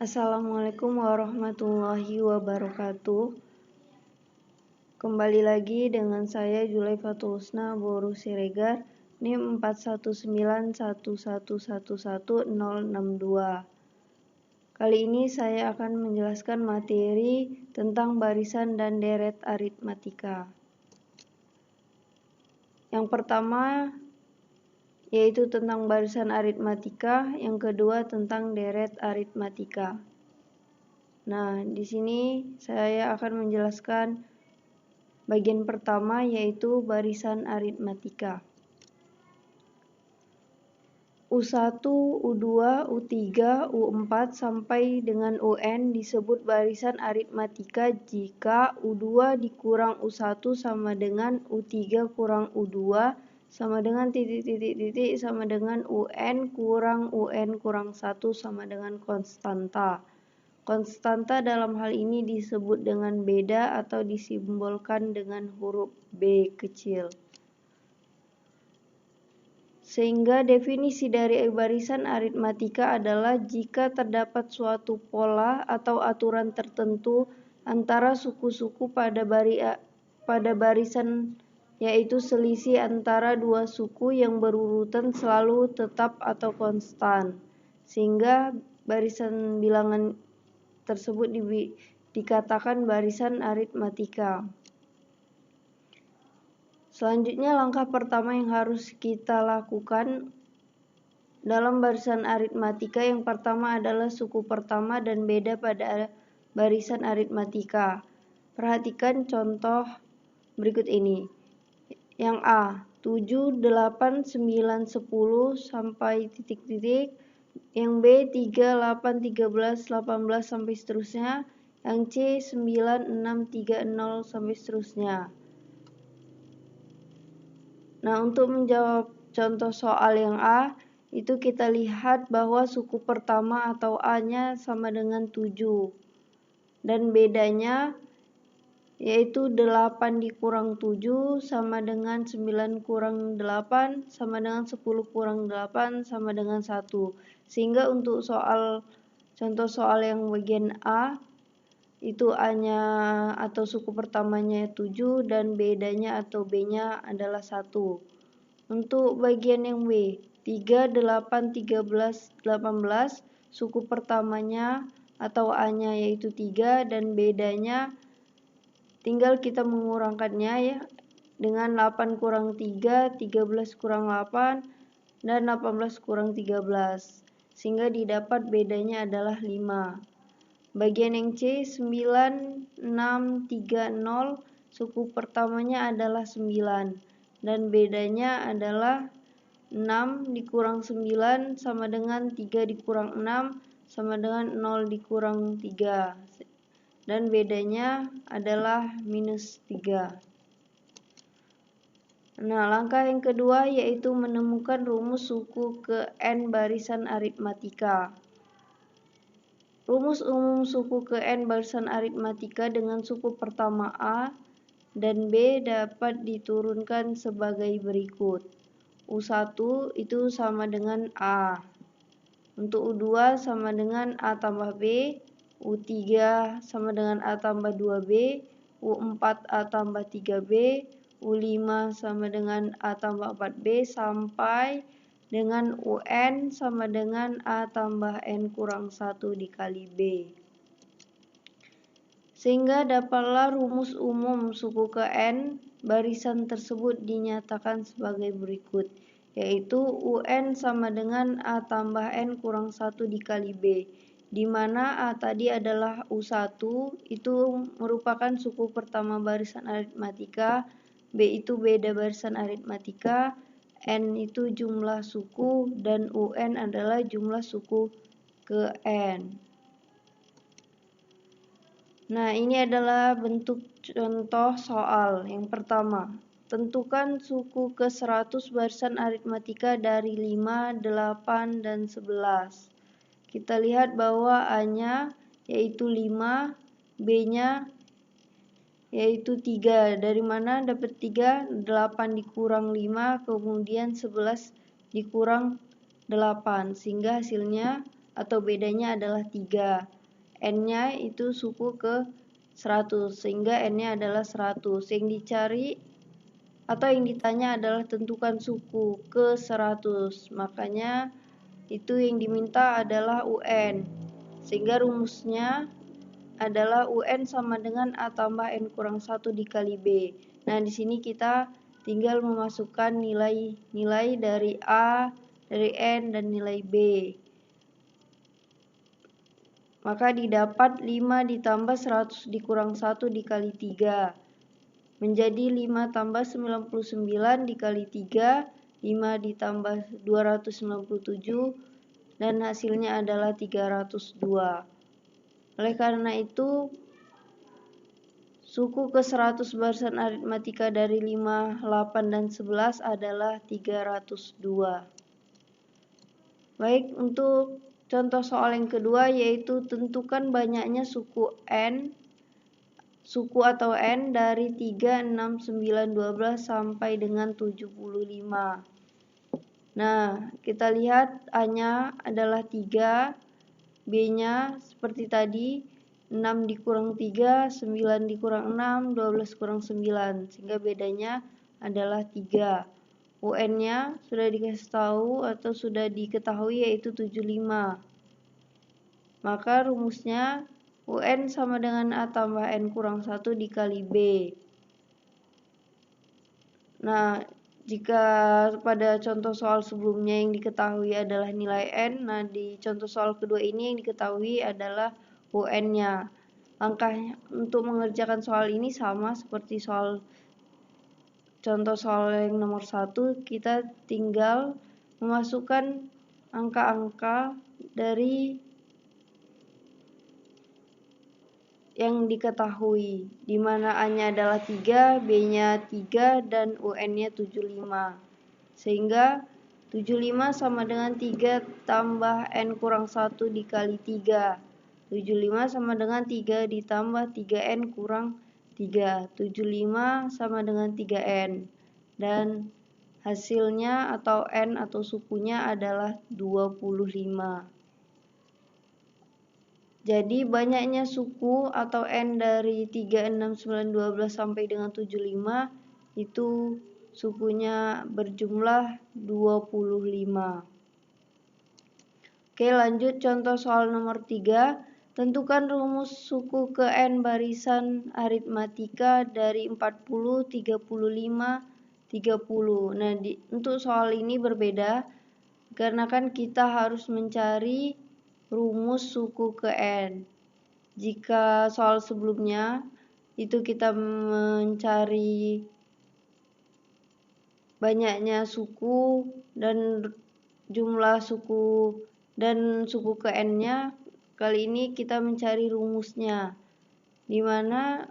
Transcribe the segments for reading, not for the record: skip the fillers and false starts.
Assalamualaikum warahmatullahi wabarakatuh. Kembali lagi dengan saya Julaifatul Husna Boru Siregar, NIM 419111111062. Kali ini saya akan menjelaskan materi tentang barisan dan deret aritmatika. Yang pertama yaitu tentang barisan aritmatika, yang kedua tentang deret aritmatika. Nah, di sini saya akan menjelaskan bagian pertama yaitu barisan aritmatika. U1, U2, U3, U4 sampai dengan UN disebut barisan aritmatika jika U2 dikurang U1 sama dengan U3 kurang U2 sama dengan titik sama dengan UN kurang 1 sama dengan konstanta. Konstanta dalam hal ini disebut dengan beda atau disimbolkan dengan huruf B kecil. Sehingga definisi dari barisan aritmatika adalah jika terdapat suatu pola atau aturan tertentu antara suku-suku pada barisan, yaitu selisih antara dua suku yang berurutan selalu tetap atau konstan, sehingga barisan bilangan tersebut dikatakan barisan aritmatika. Selanjutnya, langkah pertama yang harus kita lakukan dalam barisan aritmatika yang pertama adalah suku pertama dan beda pada barisan aritmatika. Perhatikan contoh berikut ini. Yang A, 7, 8, 9, 10 sampai titik-titik. Yang B, 3, 8, 13, 18 sampai seterusnya. Yang C, 9, 6, 3, 0 sampai seterusnya. Nah, untuk menjawab contoh soal yang A, itu kita lihat bahwa suku pertama atau A-nya sama dengan 7. Dan bedanya yaitu 8 dikurang 7 sama dengan 9 kurang 8 sama dengan 10 kurang 8 sama dengan 1. Sehingga untuk contoh soal yang bagian A, itu A-nya atau suku pertamanya 7 dan bedanya atau B-nya adalah 1. Untuk bagian yang B, 3, 8, 13, 18, suku pertamanya atau A-nya yaitu 3 dan bedanya tinggal kita mengurangkannya ya dengan 8 kurang 3, 13 kurang 8, dan 18 kurang 13. Sehingga didapat bedanya adalah 5. Bagian yang C, 9, 6, 3, 0, suku pertamanya adalah 9 dan bedanya adalah 6 dikurang 9 sama dengan 3 dikurang 6 sama dengan 0 dikurang 3 dan bedanya adalah minus 3. Nah, langkah yang kedua yaitu menemukan rumus suku ke N barisan aritmatika. Rumus umum suku ke N barisan aritmatika dengan suku pertama A dan B dapat diturunkan sebagai berikut. U1 itu sama dengan A. Untuk U2 sama dengan A tambah B. U3 sama dengan A tambah 2B. U4 A tambah 3B. U5 sama dengan A tambah 4B sampai dengan UN sama dengan A tambah N kurang 1 dikali B. Sehingga dapatlah rumus umum suku ke N barisan tersebut dinyatakan sebagai berikut, yaitu UN sama dengan A tambah N kurang 1 dikali B, di mana A tadi adalah U1, itu merupakan suku pertama barisan aritmatika, B itu beda barisan aritmatika, N itu jumlah suku, dan UN adalah jumlah suku ke N. Nah, ini adalah bentuk contoh soal. Yang pertama, tentukan suku ke 100 barisan aritmatika dari 5, 8, dan 11. Kita lihat bahwa A-nya yaitu 5, B-nya yaitu 3. Dari mana dapat 3? 8 dikurang 5, kemudian 11 dikurang 8. Sehingga hasilnya atau bedanya adalah 3. N-nya itu suku ke 100, sehingga N-nya adalah 100. Yang dicari atau yang ditanya adalah tentukan suku ke 100. Makanya itu yang diminta adalah UN. Sehingga rumusnya adalah UN sama dengan A tambah N kurang 1 dikali B. Nah, di sini kita tinggal memasukkan nilai-nilai dari A, dari N, dan nilai B. Maka didapat 5 ditambah 100 dikurang 1 dikali 3. Menjadi 5 tambah 99 dikali 3, 5 ditambah 297, dan hasilnya adalah 302. Oleh karena itu, suku ke 100 barisan aritmatika dari 5, 8, dan 11 adalah 302. Baik, untuk contoh soal yang kedua yaitu tentukan banyaknya suku atau N dari 3, 6, 9, 12 sampai dengan 75. Nah, kita lihat A-nya adalah 3, B-nya seperti tadi 6 dikurang 3, 9 dikurang 6, 12 kurang 9, sehingga bedanya adalah 3. UN-nya sudah dikasih tahu atau sudah diketahui yaitu 75. Maka rumusnya UN sama dengan A tambah N kurang 1 dikali B. Nah, jika pada contoh soal sebelumnya yang diketahui adalah nilai N, nah di contoh soal kedua ini yang diketahui adalah UN-nya. Langkah untuk mengerjakan soal ini sama seperti contoh soal yang nomor 1, kita tinggal memasukkan angka-angka dari yang diketahui, di mana A-nya adalah 3, B-nya 3, dan UN-nya 75. Sehingga 75 sama dengan 3 tambah N kurang 1 dikali 3. 75 sama dengan 3 ditambah 3N kurang 3. 75 sama dengan 3N. Dan hasilnya atau N atau sukunya adalah 25. Jadi banyaknya suku atau N dari 3, 6, 9, 12 sampai dengan 75 itu sukunya berjumlah 25. Oke, lanjut contoh soal nomor 3. Tentukan rumus suku ke N barisan aritmatika dari 40, 35, 30. Nah, untuk soal ini berbeda karena kan kita harus mencari rumus suku ke N. Jika soal sebelumnya itu kita mencari banyaknya suku dan jumlah suku dan suku ke N-nya, kali ini kita mencari rumusnya, di mana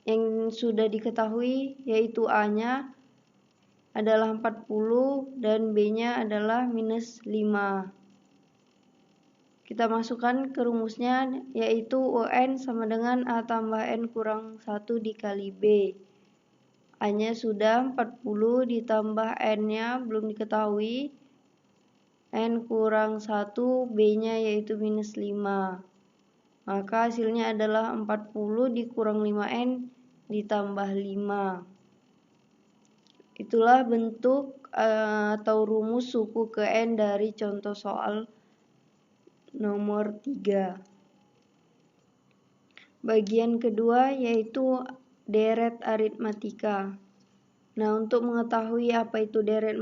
yang sudah diketahui yaitu A-nya adalah 40 dan B-nya adalah minus 5. Kita masukkan ke rumusnya yaitu UN sama dengan A tambah N kurang 1 dikali B. A-nya sudah 40 ditambah N-nya belum diketahui. N kurang 1, B-nya yaitu minus 5. Maka hasilnya adalah 40 dikurang 5N ditambah 5. Itulah bentuk atau rumus suku ke N dari contoh soal nomor 3. Bagian kedua yaitu deret aritmatika. Nah, untuk mengetahui apa itu deret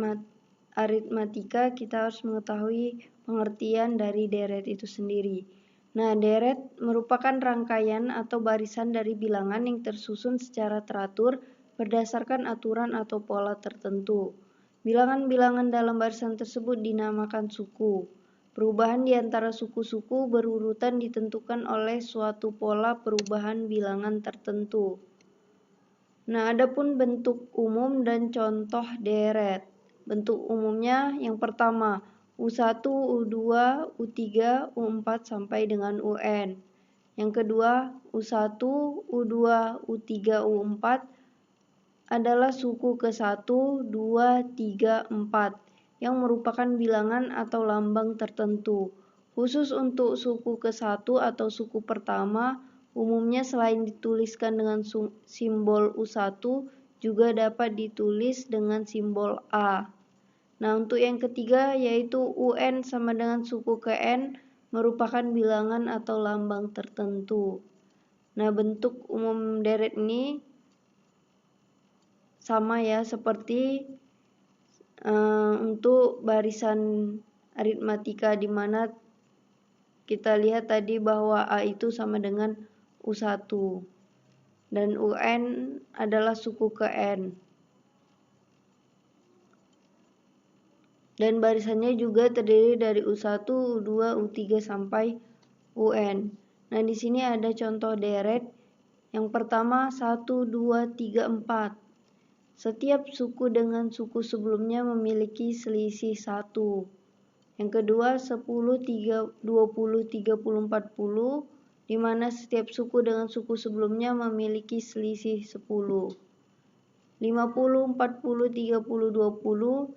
aritmatika, kita harus mengetahui pengertian dari deret itu sendiri. Nah, deret merupakan rangkaian atau barisan dari bilangan yang tersusun secara teratur berdasarkan aturan atau pola tertentu. Bilangan-bilangan dalam barisan tersebut dinamakan suku. Perubahan di antara suku-suku berurutan ditentukan oleh suatu pola perubahan bilangan tertentu. Nah, adapun bentuk umum dan contoh deret. Bentuk umumnya yang pertama, U1, U2, U3, U4 sampai dengan UN. Yang kedua, U1, U2, U3, U4 adalah suku ke-1, 2, 3, 4 yang merupakan bilangan atau lambang tertentu. Khusus untuk suku ke-1 atau suku pertama, umumnya selain dituliskan dengan simbol U1, juga dapat ditulis dengan simbol A. Nah, untuk yang ketiga yaitu UN sama dengan suku ke N merupakan bilangan atau lambang tertentu. Nah, bentuk umum deret ini sama ya seperti untuk barisan aritmatika, di mana kita lihat tadi bahwa A itu sama dengan U1 dan UN adalah suku ke N. Dan barisannya juga terdiri dari U1, U2, U3 sampai UN. Nah, di sini ada contoh deret. Yang pertama 1, 2, 3, 4. Setiap suku dengan suku sebelumnya memiliki selisih 1. Yang kedua 10, 20, 30, 40, di mana setiap suku dengan suku sebelumnya memiliki selisih 10. 50, 40, 30, 20,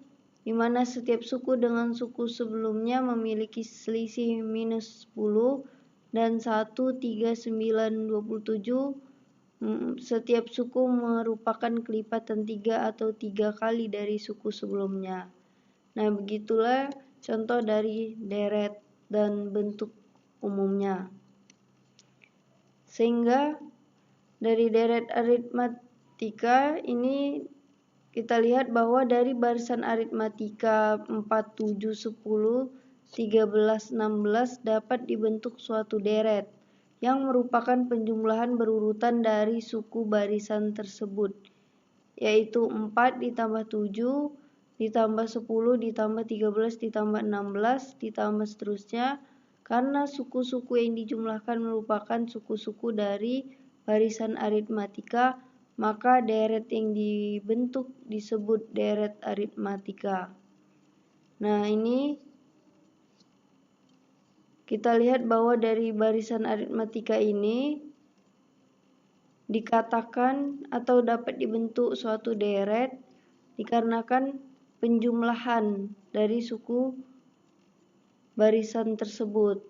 di mana setiap suku dengan suku sebelumnya memiliki selisih minus 10, dan 1, 3, 9, 27, setiap suku merupakan kelipatan 3 atau 3 kali dari suku sebelumnya. Nah, begitulah contoh dari deret dan bentuk umumnya. Sehingga dari deret aritmatika ini kita lihat bahwa dari barisan aritmatika 4, 7, 10, 13, 16 dapat dibentuk suatu deret yang merupakan penjumlahan berurutan dari suku barisan tersebut, yaitu 4 ditambah 7 ditambah 10 ditambah 13 ditambah 16 ditambah seterusnya, karena suku-suku yang dijumlahkan merupakan suku-suku dari barisan aritmatika, maka deret yang dibentuk disebut deret aritmatika. Nah, ini kita lihat bahwa dari barisan aritmatika ini dikatakan atau dapat dibentuk suatu deret dikarenakan penjumlahan dari suku barisan tersebut,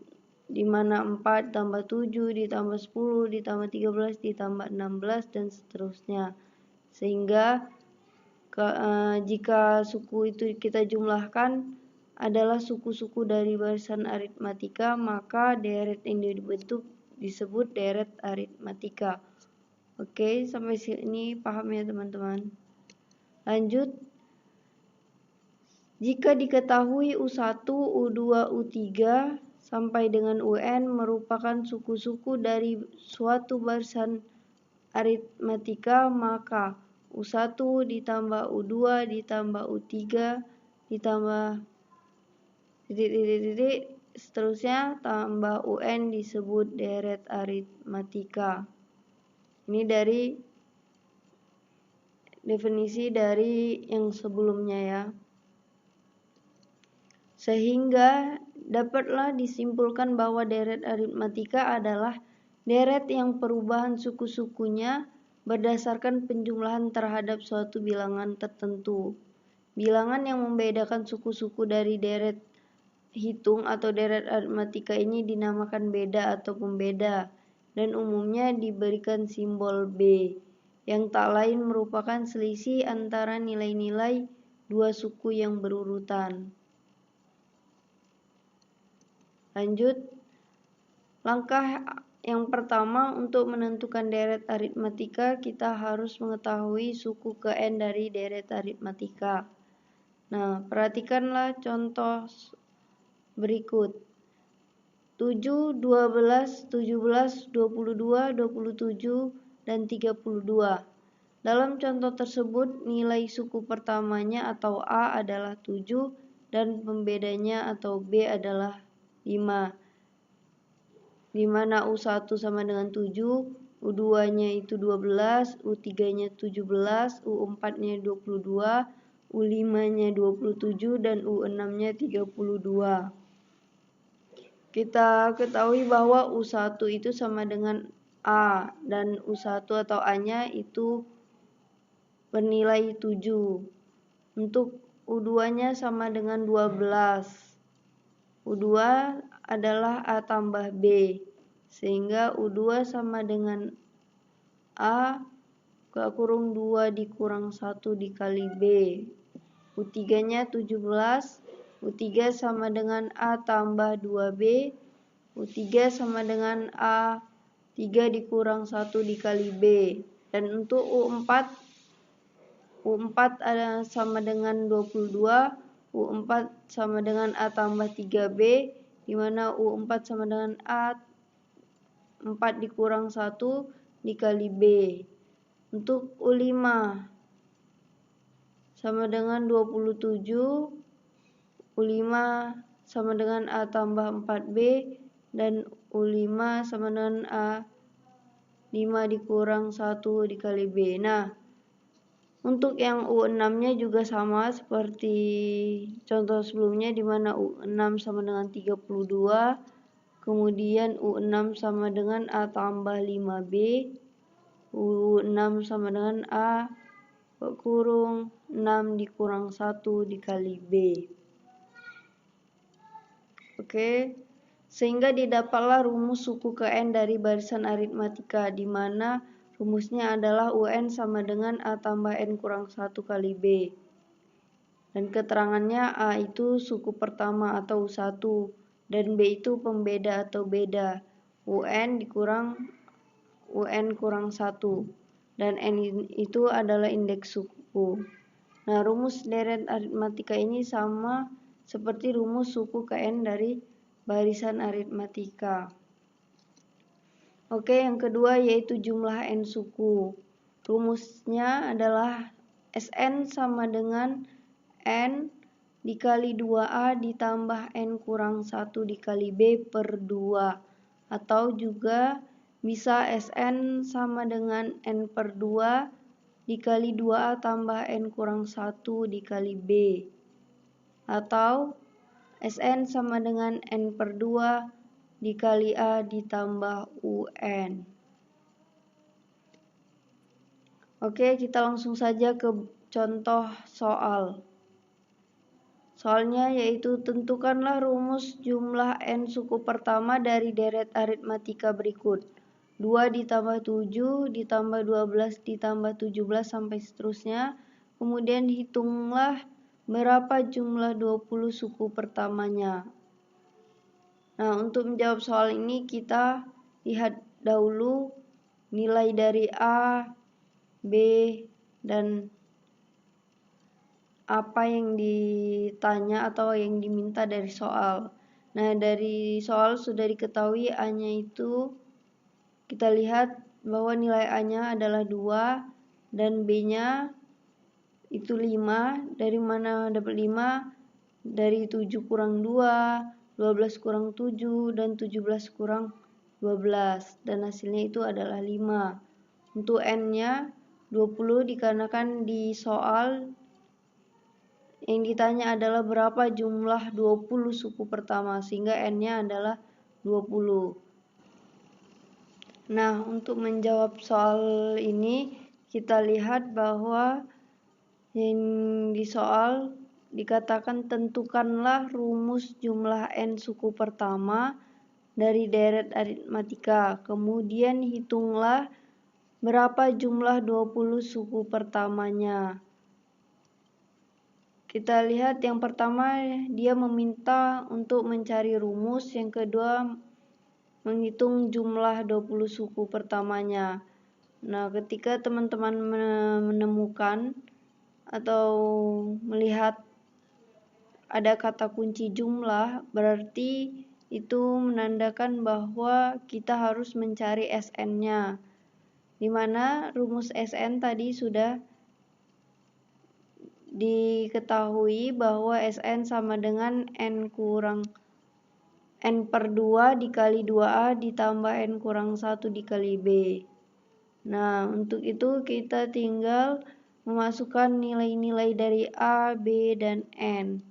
di mana 4 tambah 7 ditambah 10 ditambah 13 ditambah 16 dan seterusnya. Sehingga jika suku itu kita jumlahkan adalah suku-suku dari barisan aritmatika, maka deret yang dibentuk disebut deret aritmatika. Oke, sampai sini paham ya teman-teman? Lanjut. Jika diketahui U1, U2, U3 sampai dengan UN merupakan suku-suku dari suatu barisan aritmatika, maka U1 ditambah U2 ditambah U3 ditambah titik seterusnya tambah UN disebut deret aritmatika. Ini dari definisi dari yang sebelumnya ya. Sehingga dapatlah disimpulkan bahwa deret aritmatika adalah deret yang perubahan suku-sukunya berdasarkan penjumlahan terhadap suatu bilangan tertentu. Bilangan yang membedakan suku-suku dari deret hitung atau deret aritmatika ini dinamakan beda atau pembeda, dan umumnya diberikan simbol B, yang tak lain merupakan selisih antara nilai-nilai dua suku yang berurutan. Lanjut, langkah yang pertama untuk menentukan deret aritmatika, kita harus mengetahui suku ke N dari deret aritmatika. Nah, perhatikanlah contoh berikut. 7, 12, 17, 22, 27, dan 32. Dalam contoh tersebut, nilai suku pertamanya atau A adalah 7 dan pembedanya atau B adalah 5, di mana U1 sama dengan 7, U2-nya itu 12, U3-nya 17, U4-nya 22, U5-nya 27, dan U6-nya 32. Kita ketahui bahwa U1 itu sama dengan A, dan U1 atau A-nya itu bernilai 7. Untuk U2-nya sama dengan 12. U2 adalah A tambah B, sehingga U2 sama dengan A kurung 2 dikurang 1 dikali B. U3 nya 17, U3 sama dengan A tambah 2B, U3 sama dengan A 3 dikurang 1 dikali B. Dan untuk U4 adalah sama dengan 22, U4 sama dengan A tambah 3B, di mana U4 sama dengan A 4 dikurang 1 dikali B. Untuk U5 sama dengan 27, U5 sama dengan A tambah 4B, dan U5 sama dengan A 5 dikurang 1 dikali B. Nah, untuk yang U6 nya juga sama seperti contoh sebelumnya, di mana U6 sama dengan 32, kemudian U6 sama dengan A tambah 5B, U6 sama dengan A kurung 6 dikurang 1 dikali B. Oke, sehingga didapatlah rumus suku ke N dari barisan aritmatika, di mana rumusnya adalah UN sama dengan A tambah N kurang 1 kali B. Dan keterangannya A itu suku pertama atau U1, dan B itu pembeda atau beda. UN dikurang UN kurang 1, dan N itu adalah indeks suku. Nah, rumus deret aritmatika ini sama seperti rumus suku ke N dari barisan aritmatika. Oke, yang kedua yaitu jumlah N suku. Rumusnya adalah Sn sama dengan N dikali 2A ditambah N kurang 1 dikali B per 2. Atau juga bisa Sn sama dengan N per 2 dikali 2A tambah N kurang 1 dikali B. Atau Sn sama dengan N per 2 dikali A ditambah UN. Oke, kita langsung saja ke contoh soal. Soalnya yaitu tentukanlah rumus jumlah N suku pertama dari deret aritmatika berikut. 2 ditambah 7 ditambah 12 ditambah 17 sampai seterusnya. Kemudian hitunglah berapa jumlah 20 suku pertamanya. Nah, untuk menjawab soal ini kita lihat dahulu nilai dari A, B, dan apa yang ditanya atau yang diminta dari soal. Nah, dari soal sudah diketahui A-nya itu, kita lihat bahwa nilai A-nya adalah 2 dan B-nya itu 5. Dari mana dapat 5? Dari 7 kurang 2, 12 kurang 7, dan 17 kurang 12. Dan hasilnya itu adalah 5. Untuk N-nya 20 dikarenakan di soal yang ditanya adalah berapa jumlah 20 suku pertama, sehingga N-nya adalah 20. Nah, untuk menjawab soal ini, kita lihat bahwa yang di soal dikatakan tentukanlah rumus jumlah N suku pertama dari deret aritmatika. Kemudian hitunglah berapa jumlah 20 suku pertamanya. Kita lihat yang pertama dia meminta untuk mencari rumus, yang kedua menghitung jumlah 20 suku pertamanya. Nah, ketika teman-teman menemukan atau melihat ada kata kunci jumlah, berarti itu menandakan bahwa kita harus mencari Sn-nya. Di mana rumus Sn tadi sudah diketahui bahwa Sn sama dengan N per 2 dikali 2A ditambah N kurang 1 dikali B. Nah, untuk itu kita tinggal memasukkan nilai-nilai dari A, B, dan N.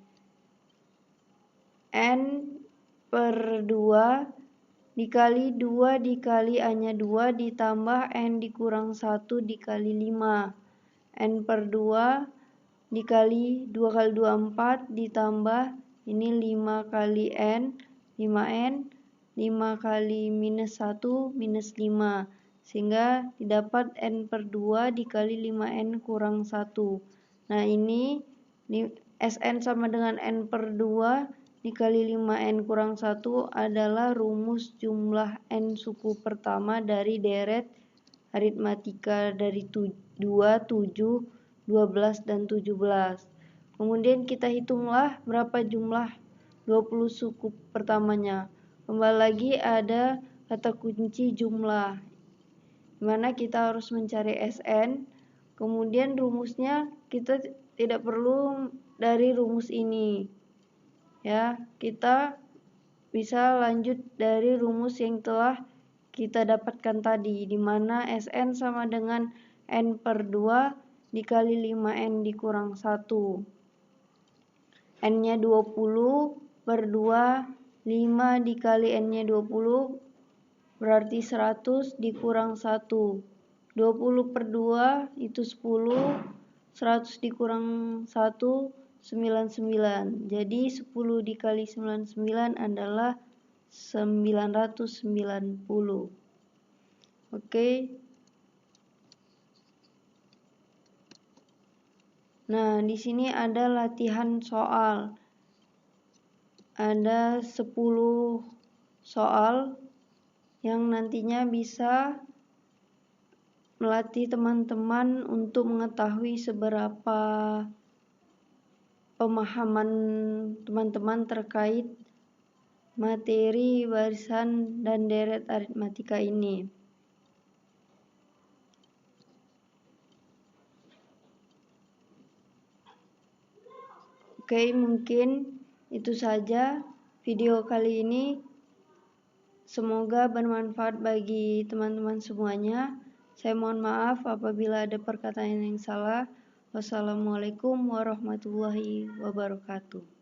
N per 2 dikali 2 dikali A-nya 2 ditambah N dikurang 1 dikali 5. N per 2 dikali 2 kali 2 4 ditambah ini 5 kali N 5N, 5 kali minus 1 minus 5, sehingga didapat N per 2 dikali 5N kurang 1. Nah ini Sn sama dengan N per 2 dikali 5N kurang 1 adalah rumus jumlah N suku pertama dari deret aritmatika dari 2, 7, 12, dan 17. Kemudian kita hitunglah berapa jumlah 20 suku pertamanya. Kembali lagi ada kata kunci jumlah, dimana kita harus mencari Sn. Kemudian rumusnya kita tidak perlu dari rumus ini, ya, kita bisa lanjut dari rumus yang telah kita dapatkan tadi, dimana Sn sama dengan N per 2 dikali 5N dikurang 1. N nya 20 per 2, 5 dikali N nya 20 berarti 100 dikurang 1. 20 per 2 itu 10, 100 dikurang 1, 99. Jadi 10 dikali 99 adalah 990. Oke. Nah, di sini ada latihan soal. Ada 10 soal yang nantinya bisa melatih teman-teman untuk mengetahui seberapa pemahaman teman-teman terkait materi barisan dan deret aritmatika ini. Oke, mungkin itu saja video kali ini. Semoga bermanfaat bagi teman-teman semuanya. Saya mohon maaf apabila ada perkataan yang salah. Wassalamualaikum warahmatullahi wabarakatuh.